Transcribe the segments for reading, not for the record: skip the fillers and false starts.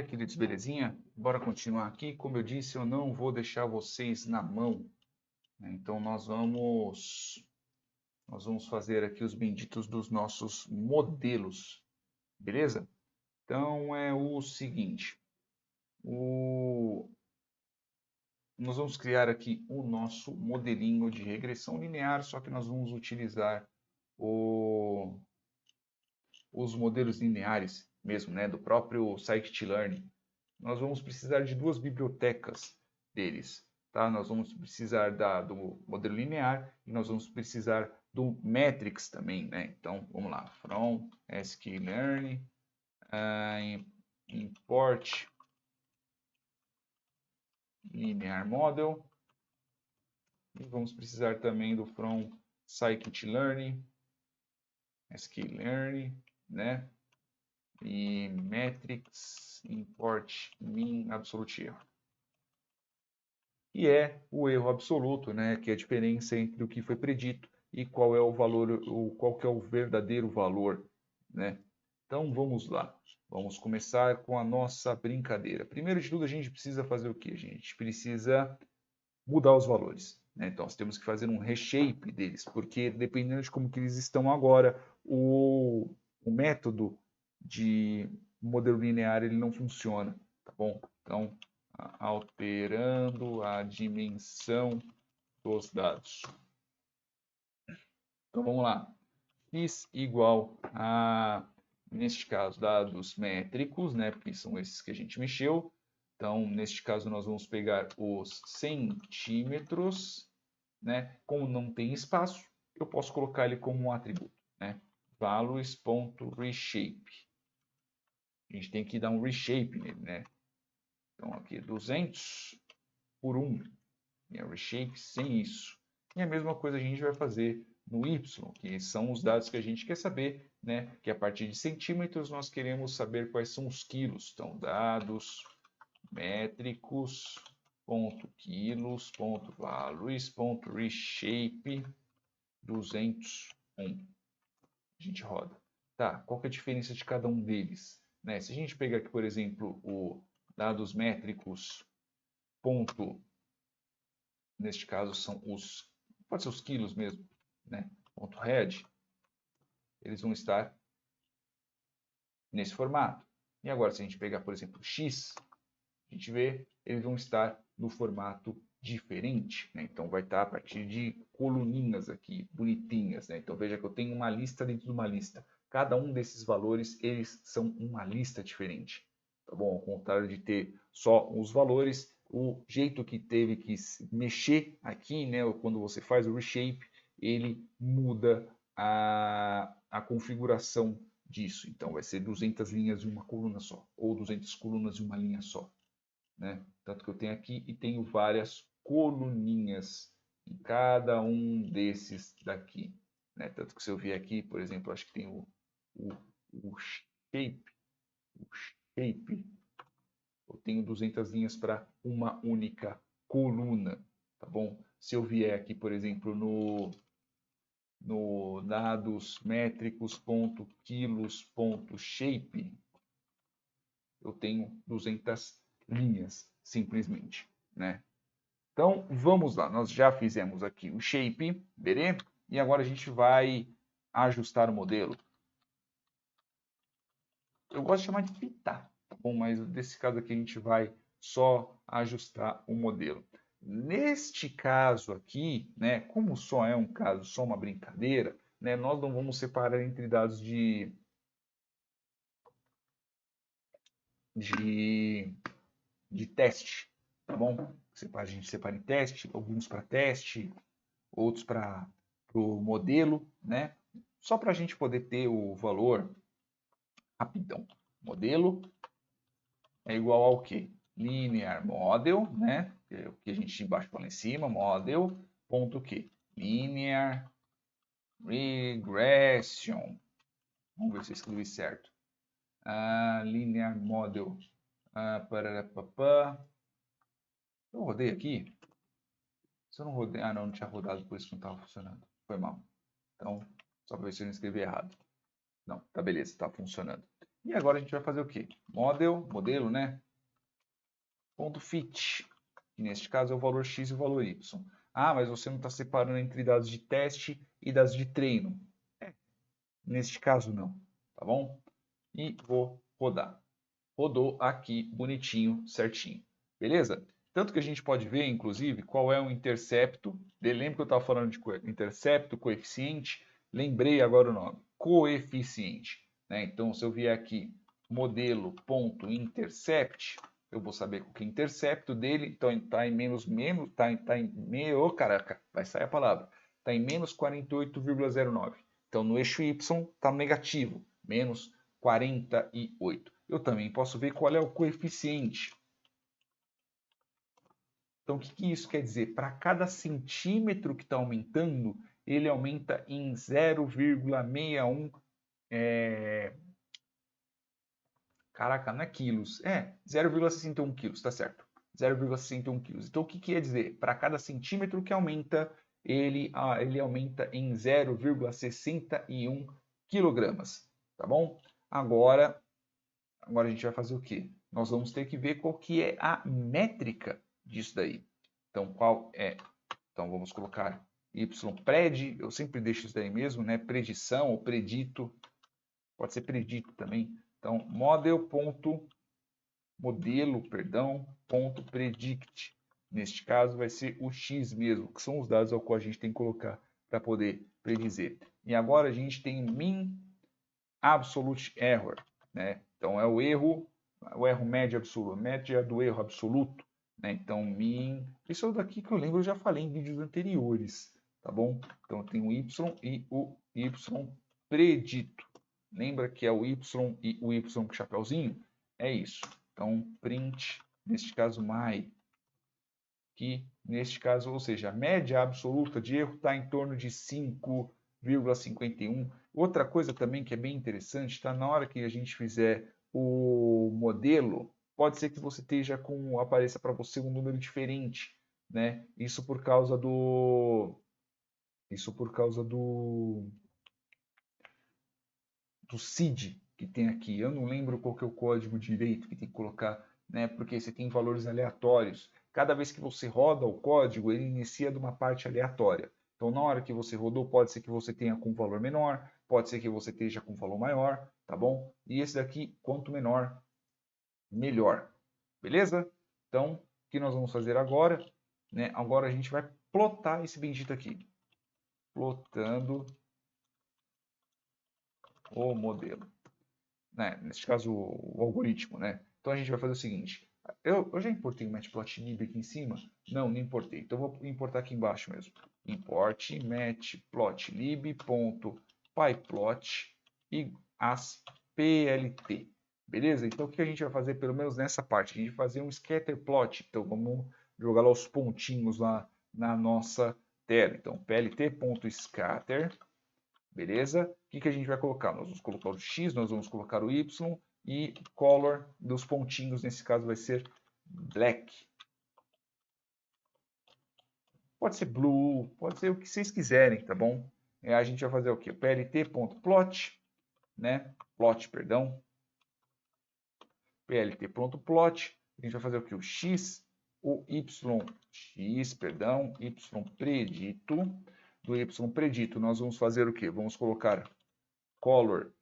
Queridos, belezinha? Bora continuar aqui. Como eu disse, eu não vou deixar vocês na mão, né? Então nós vamos fazer aqui os benditos dos nossos modelos, beleza? Então é o seguinte, nós vamos criar aqui o nosso modelinho de regressão linear, só que nós vamos utilizar os modelos lineares mesmo, né, do próprio scikit-learn. Nós vamos precisar de duas bibliotecas deles, tá? Nós vamos precisar do modelo linear e nós vamos precisar do matrix também, né? Então, vamos lá, from sklearn, import linear model, e vamos precisar também do from scikit-learn, sklearn, né? E matrix import min absolute erro. E é o erro absoluto, né, que é a diferença entre o que foi predito e qual é o valor, qual que é o verdadeiro valor, né? Então vamos lá. Vamos começar com a nossa brincadeira. Primeiro de tudo, a gente precisa fazer o quê? A gente precisa mudar os valores, né? Então nós temos que fazer um reshape deles, porque dependendo de como que eles estão agora, o método de modelo linear ele não funciona, tá bom? Então alterando a dimensão dos dados. Então vamos lá. X igual a, neste caso, dados métricos, né? Porque são esses que a gente mexeu. Então, neste caso, nós vamos pegar os centímetros, né? Como não tem espaço, eu posso colocar ele como um atributo, né? Values.reshape. A gente tem que dar um reshape nele, né? Então, aqui 200 por 1. É reshape sem isso. E a mesma coisa a gente vai fazer no y, que são os dados que a gente quer saber, né? Que a partir de centímetros nós queremos saber quais são os quilos. Então, dados métricos, ponto quilos, ponto values, ponto reshape 201. A gente roda. Tá, qual que é a diferença de cada um deles? Né? Se a gente pegar aqui, por exemplo, o dados métricos, ponto, neste caso são os, pode ser os quilos mesmo, né? Ponto head, eles vão estar nesse formato. E agora, se a gente pegar, por exemplo, x, a gente vê, eles vão estar no formato diferente, né? Então, vai estar a partir de coluninhas aqui, bonitinhas, né? Então, veja que eu tenho uma lista dentro de uma lista. Cada um desses valores, eles são uma lista diferente, tá bom? Ao contrário de ter só os valores, o jeito que teve que mexer aqui, né? Quando você faz o reshape, ele muda a configuração disso. Então, vai ser 200 linhas em uma coluna só, ou 200 colunas em uma linha só, né? Tanto que eu tenho aqui e tenho várias coluninhas em cada um desses daqui, né? Tanto que se eu vier aqui, por exemplo, acho que tem o shape, eu tenho 200 linhas para uma única coluna, tá bom? Se eu vier aqui, por exemplo, no dados métricos ponto quilos ponto shape, eu tenho 200 linhas simplesmente, né? Então vamos lá, nós já fizemos aqui o shape, beleza? E agora a gente vai ajustar o modelo. Eu gosto de chamar de pitar, tá bom? Mas nesse caso aqui a gente vai só ajustar o modelo. Neste caso aqui, né, como só é um caso, só uma brincadeira, né, nós não vamos separar entre dados de teste, tá bom? A gente separa em teste, alguns para teste, outros para o modelo, né? Só para a gente poder ter o valor rapidão. Modelo é igual ao quê? Linear model, né? É o que a gente embaixo para lá em cima, model, ponto quê? Linear regression. Vamos ver se eu escrevi certo. Linear model. Eu rodei aqui. Se eu não rodei... não tinha rodado, por isso não estava funcionando. Foi mal. Então, só para ver se eu não escrevi errado. Não, tá beleza, tá funcionando. E agora a gente vai fazer o quê? Modelo, né? Ponto fit, que neste caso é o valor x e o valor y. Ah, mas você não está separando entre dados de teste e dados de treino. Neste caso não, tá bom? E vou rodar. Rodou aqui bonitinho, certinho. Beleza? Tanto que a gente pode ver, inclusive, qual é o intercepto. Lembra que eu estava falando de intercepto, coeficiente? Lembrei agora o nome. Coeficiente. Né? Então, se eu vier aqui, modelo.intercept, eu vou saber o que é intercepto dele. Então, está em menos, está em meio, caraca, vai sair a palavra. Está em menos 48,09. Então, no eixo Y está negativo, menos 48. Eu também posso ver qual é o coeficiente. Então, o que isso quer dizer? Para cada centímetro que está aumentando, ele aumenta em 0,61. Caraca, não é quilos. 0,61 quilos, tá certo. 0,61 quilos. Então, o que quer dizer? Para cada centímetro que aumenta, ele aumenta em 0,61 quilogramas. Tá bom? Agora a gente vai fazer o quê? Nós vamos ter que ver qual que é a métrica disso daí. Então, qual é? Então, vamos colocar ypred, eu sempre deixo isso daí mesmo, né? Predição ou predito, pode ser predito também. Então, ponto predict. Neste caso, vai ser o x mesmo, que são os dados ao qual a gente tem que colocar para poder predizer. E agora a gente tem mean absolute error, né? Então, é o erro médio absoluto, média do erro absoluto, né? Então, mean, isso daqui que eu lembro, eu já falei em vídeos anteriores, tá bom? Então, tem o y e o y predito. Lembra que é o y e o y com chapeuzinho? É isso. Então, print, neste caso, my, que neste caso, ou seja, a média absoluta de erro está em torno de 5,51. Outra coisa também que é bem interessante, está na hora que a gente fizer o modelo, pode ser que você esteja com, apareça para você um número diferente, né? Isso por causa do CID que tem aqui. Eu não lembro qual que é o código direito que tem que colocar, né? Porque você tem valores aleatórios. Cada vez que você roda o código, ele inicia de uma parte aleatória. Então, na hora que você rodou, pode ser que você tenha com valor menor, pode ser que você esteja com valor maior, tá bom? E esse daqui, quanto menor, melhor. Beleza? Então, o que nós vamos fazer agora? Né? Agora a gente vai plotar esse bendito aqui. Plotando o modelo. Né? Neste caso, o algoritmo. Né? Então, a gente vai fazer o seguinte. Eu já importei o matplotlib aqui em cima? Não importei. Então, eu vou importar aqui embaixo mesmo. Import matplotlib.pyplot e as plt. Beleza? Então, o que a gente vai fazer, pelo menos nessa parte? A gente vai fazer um scatterplot. Então, vamos jogar lá os pontinhos lá na nossa tela. Então, plt.scatter. Beleza? O que a gente vai colocar? Nós vamos colocar o X, nós vamos colocar o Y e color dos pontinhos, nesse caso vai ser black. Pode ser blue, pode ser o que vocês quiserem, tá bom? A gente vai fazer o quê? plt.plot, né? Plot, perdão. plt.plot. A gente vai fazer o quê? O X, o Y predito. Do Y predito, nós vamos fazer o quê? Vamos colocar color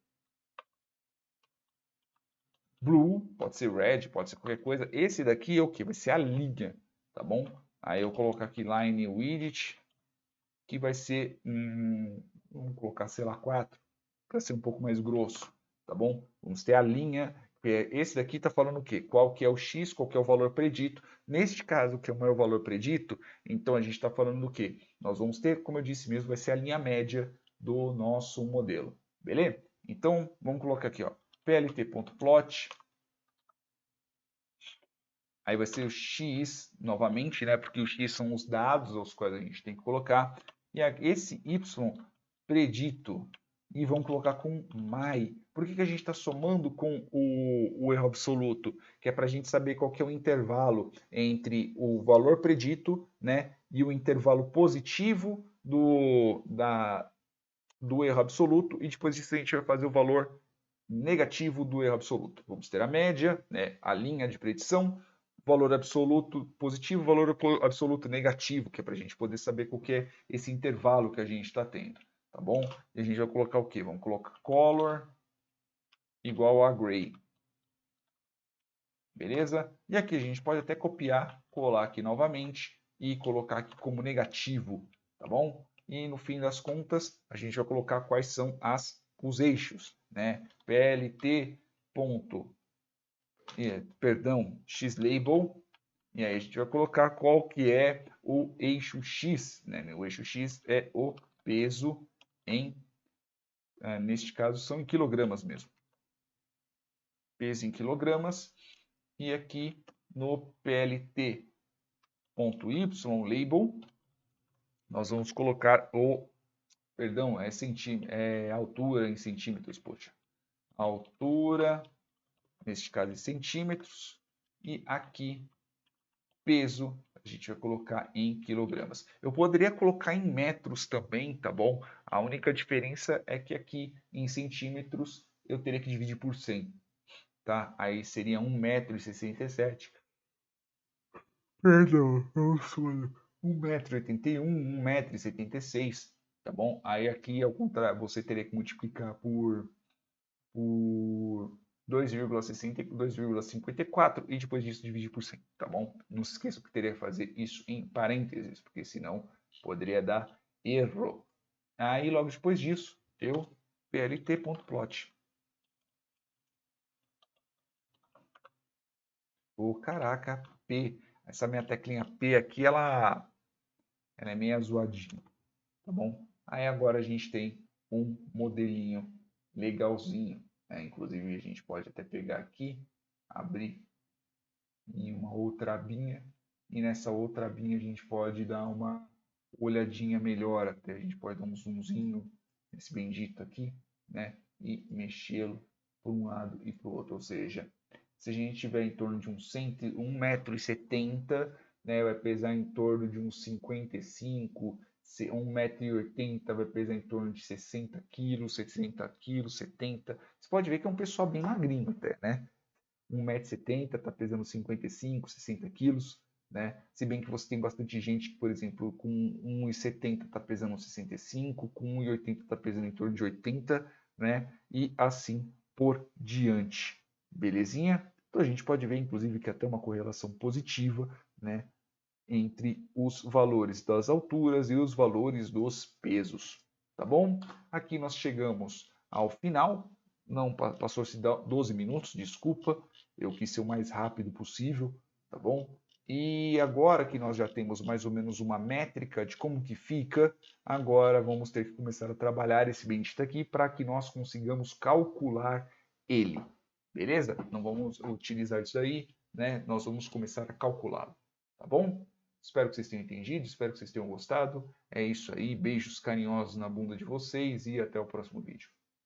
blue, pode ser red, pode ser qualquer coisa. Esse daqui é o que? Vai ser a linha, tá bom? Aí eu coloco aqui line width, que vai ser, vamos colocar, sei lá, 4, para ser um pouco mais grosso, tá bom? Vamos ter a linha, esse daqui está falando o quê? Qual que é o x, qual que é o valor predito. Neste caso, que é o meu valor predito, então a gente está falando do quê? Nós vamos ter, como eu disse mesmo, vai ser a linha média do nosso modelo, beleza? Então, vamos colocar aqui, ó, plt.plot, aí vai ser o x novamente, né? Porque o x são os dados aos quais a gente tem que colocar. E esse y predito, e vamos colocar com my. Por que a gente está somando com o erro absoluto? Que é para a gente saber qual que é o intervalo entre o valor predito, né? E o intervalo positivo do erro absoluto. E depois disso a gente vai fazer o valor negativo do erro absoluto. Vamos ter a média, né, a linha de predição, valor absoluto positivo, valor absoluto negativo, que é para a gente poder saber qual que é esse intervalo que a gente está tendo, tá bom? E a gente vai colocar o quê? Vamos colocar color igual a gray. Beleza? E aqui a gente pode até copiar, colar aqui novamente e colocar aqui como negativo, tá bom? E no fim das contas, a gente vai colocar quais são os eixos, né? PLT ponto, xlabel, e aí a gente vai colocar qual que é o eixo X, né? O eixo X é o peso em, neste caso, são em quilogramas mesmo. Peso em quilogramas. E aqui no PLT.y label, nós vamos colocar altura em centímetros, poxa. Altura, neste caso em centímetros, e aqui peso, a gente vai colocar em quilogramas. Eu poderia colocar em metros também, tá bom? A única diferença é que aqui em centímetros eu teria que dividir por 100. Tá? Aí seria 1,67 m. Perdão, eu sou 1,81 m, 1,76 m, tá bom? Aí aqui, ao contrário, você teria que multiplicar por 2,54 e depois disso dividir por 100, tá bom? Não se esqueça que teria que fazer isso em parênteses, porque senão poderia dar erro. Aí logo depois disso, eu plt.plot. Caraca, P. Essa minha teclinha P aqui, ela é meio zoadinha, tá bom? Aí agora a gente tem um modelinho legalzinho, né? Inclusive a gente pode até pegar aqui, abrir em uma outra abinha, e nessa outra abinha a gente pode dar uma olhadinha melhor, até a gente pode dar um zoomzinho nesse bendito aqui, né? E mexê-lo para um lado e para o outro, ou seja, se a gente tiver em torno de 1,70 m, né, vai pesar em torno de uns 55, 1,80 m vai pesar em torno de 60 kg, 60 kg, 70. Você pode ver que é um pessoal bem magrinho até, né? 1,70 m está pesando 55, 60 quilos, né? Se bem que você tem bastante gente que, por exemplo, com 1,70 está pesando 65, com 1,80 está pesando em torno de 80, né? E assim por diante. Belezinha? Então a gente pode ver, inclusive, que até uma correlação positiva, né, entre os valores das alturas e os valores dos pesos. Tá bom? Aqui nós chegamos ao final. Não passou-se 12 minutos, desculpa. Eu quis ser o mais rápido possível, tá bom? E agora que nós já temos mais ou menos uma métrica de como que fica, agora vamos ter que começar a trabalhar esse bendito aqui para que nós consigamos calcular ele. Beleza? Não vamos utilizar isso aí, né? Nós vamos começar a calculá-lo, tá bom? Espero que vocês tenham entendido, espero que vocês tenham gostado. É isso aí, beijos carinhosos na bunda de vocês e até o próximo vídeo.